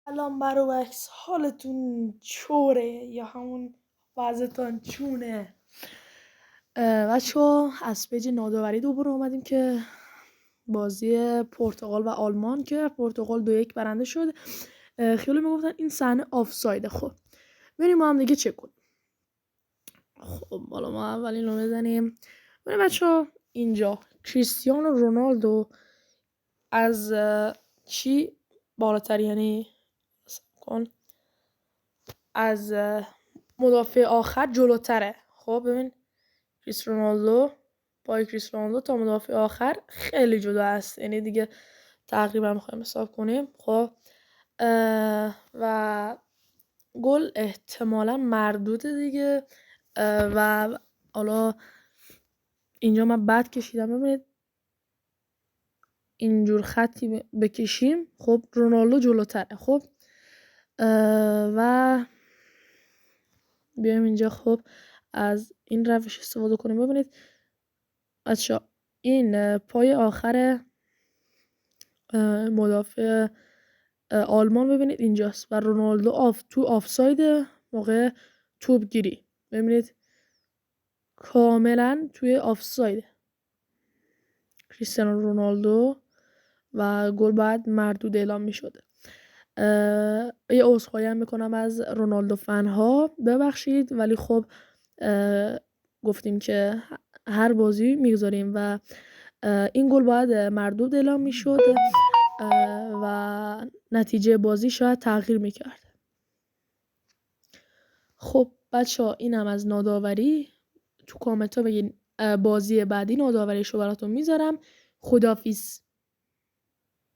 سلام برابکس، حالتون چوره یا همون وضعتان چونه؟ بچه ها از پیج ناداوری دوباره اومدیم که بازی پرتغال و آلمان که پرتغال 2-1 برنده شد. خیلی میگفتن این صحنه آفسایده. خب بریم ما هم دیگه چک کنیم. خب بالا ما اولین رو بزنیم. بریم بچه ها، اینجا کریستیانو رونالدو از چی بالاتر، یعنی کن از مدافع آخر جلوتره. خب ببین کریس رونالدو، پای کریس رونالدو تا مدافع آخر خیلی جدا است، یعنی دیگه تقریبا میخوایم حساب کنیم. خب و گل احتمالا مردوده دیگه. و حالا اینجا من بد کشیدم، ببینید اینجور خطی بکشیم، خب رونالدو جلوتره. خب و بیایم اینجا خب از این روش استفاده کنیم. ببینید بچه این پای آخر مدافع آلمان ببینید اینجاست و رونالدو تو آفساید موقع توپ گیری. ببینید کاملا توی آفساید کریستیانو رونالدو و گل بعد مردود اعلام می شده. یه عذرخواهی هم میکنم از رونالدو فن ها، ببخشید، ولی خب گفتیم که هر بازی میگذاریم و این گل باید مردود اعلام میشد و نتیجه بازی شاید تغییر میکرد. خب بچه ها اینم از ناداوری. تو کامنت ها بگین بازی بعدی ناداوریشو براتون میذارم. خداحافظ.